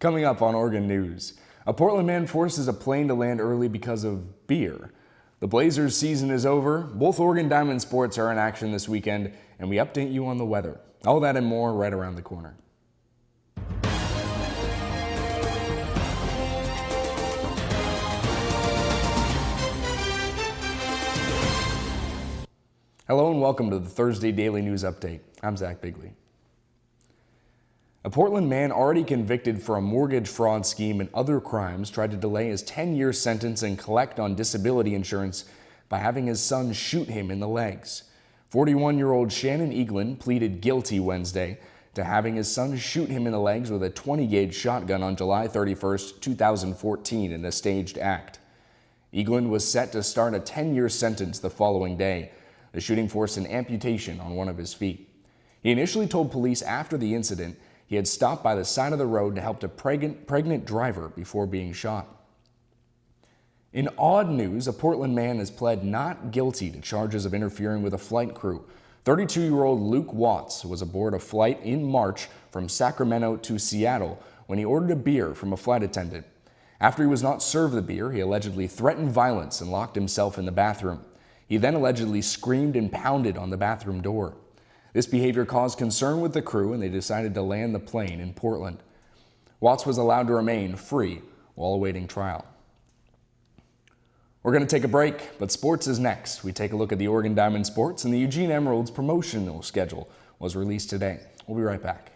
Coming up on Oregon News, a Portland man forces a plane to land early because of beer. The Blazers season is over, both Oregon Diamond sports are in action this weekend, and we update you on the weather. All that and more right around the corner. Hello and welcome to the Thursday Daily News Update. I'm Zach Bigley. A Portland man already convicted for a mortgage fraud scheme and other crimes tried to delay his 10-year sentence and collect on disability insurance by having his son shoot him in the legs. 41-year-old Shannon Eaglin pleaded guilty Wednesday to having his son shoot him in the legs with a 20-gauge shotgun on July 31, 2014 in a staged act. Eaglin was set to start a 10-year sentence the following day. The shooting forced an amputation on one of his feet. He initially told police after the incident he had stopped by the side of the road to help a pregnant driver before being shot. In odd news, a Portland man has pled not guilty to charges of interfering with a flight crew. 32-year-old Luke Watts was aboard a flight in March from Sacramento to Seattle when he ordered a beer from a flight attendant. After he was not served the beer, he allegedly threatened violence and locked himself in the bathroom. He then allegedly screamed and pounded on the bathroom door. This behavior caused concern with the crew, and they decided to land the plane in Portland. Watts was allowed to remain free while awaiting trial. We're going to take a break, but sports is next. We take a look at the Oregon Diamond sports, and the Eugene Emeralds promotional schedule was released today. We'll be right back.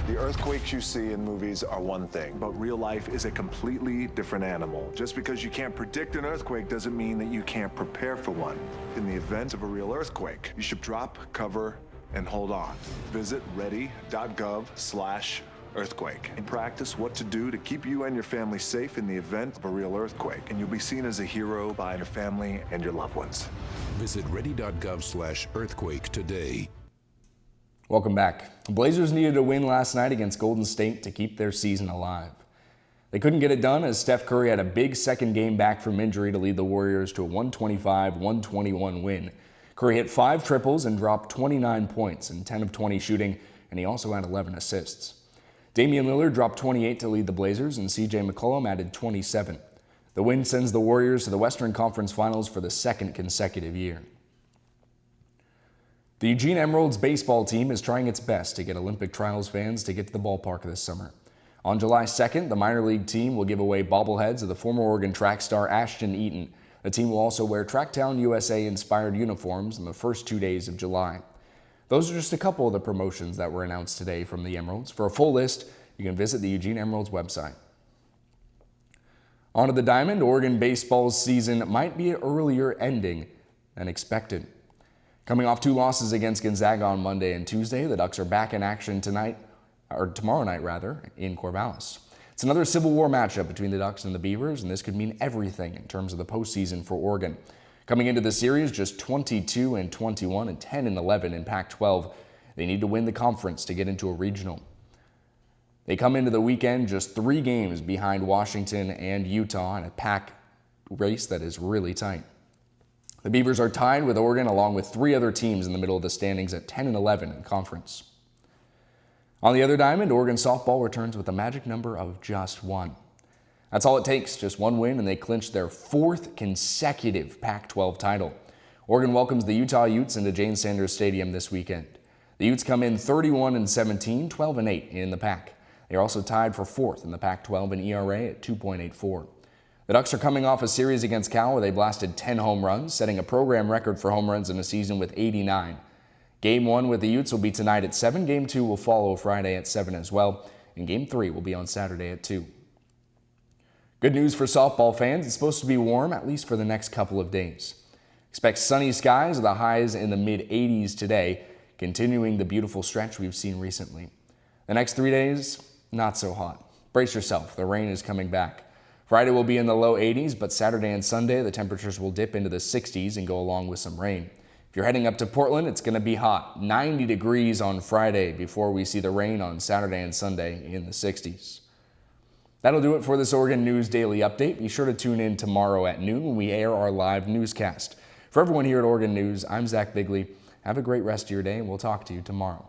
The earthquakes you see in movies are one thing, but real life is a completely different animal. Just because you can't predict an earthquake doesn't mean that you can't prepare for one. In the event of a real earthquake, you should drop, cover, and hold on. Visit ready.gov/earthquake and practice what to do to keep you and your family safe in the event of a real earthquake. And you'll be seen as a hero by your family and your loved ones. Visit ready.gov/earthquake today. Welcome back. The Blazers needed a win last night against Golden State to keep their season alive. They couldn't get it done as Steph Curry had a big second game back from injury to lead the Warriors to a 125-121 win. Curry hit 5 triples and dropped 29 points in 10 of 20 shooting, and he also had 11 assists. Damian Lillard dropped 28 to lead the Blazers, and CJ McCollum added 27. The win sends the Warriors to the Western Conference Finals for the second consecutive year. The Eugene Emeralds baseball team is trying its best to get Olympic trials fans to get to the ballpark this summer. On July 2nd, the minor league team will give away bobbleheads of the former Oregon track star Ashton Eaton. The team will also wear Tracktown USA inspired uniforms in the first 2 days of July. Those are just a couple of the promotions that were announced today from the Emeralds. For a full list, you can visit the Eugene Emeralds website. On to the Diamond, Oregon baseball's season might be earlier ending than expected. Coming off 2 losses against Gonzaga on Monday and Tuesday, the Ducks are back in action tomorrow night in Corvallis. It's another Civil War matchup between the Ducks and the Beavers, and this could mean everything in terms of the postseason for Oregon. Coming into the series, just 22-21 and 10-11 in Pac-12. They need to win the conference to get into a regional. They come into the weekend just 3 games behind Washington and Utah in a Pac race that is really tight. The Beavers are tied with Oregon along with 3 other teams in the middle of the standings at 10-11 in conference. On the other diamond, Oregon softball returns with a magic number of just 1. That's all it takes, just 1 win, and they clinch their 4th consecutive Pac-12 title. Oregon welcomes the Utah Utes into Jane Sanders Stadium this weekend. The Utes come in 31-17, 12-8 in the Pac. They are also tied for 4th in the Pac-12 in ERA at 2.84. The Ducks are coming off a series against Cal where they blasted 10 home runs, setting a program record for home runs in a season with 89. Game 1 with the Utes will be tonight at 7. Game 2 will follow Friday at 7 as well, and Game 3 will be on Saturday at 2. Good news for softball fans. It's supposed to be warm, at least for the next couple of days. Expect sunny skies with the highs in the mid-80s today, continuing the beautiful stretch we've seen recently. The next 3 days, not so hot. Brace yourself, the rain is coming back. Friday will be in the low 80s, but Saturday and Sunday, the temperatures will dip into the 60s and go along with some rain. If you're heading up to Portland, it's going to be hot. 90 degrees on Friday before we see the rain on Saturday and Sunday in the 60s. That'll do it for this Oregon News Daily Update. Be sure to tune in tomorrow at noon when we air our live newscast. For everyone here at Oregon News, I'm Zach Bigley. Have a great rest of your day, and we'll talk to you tomorrow.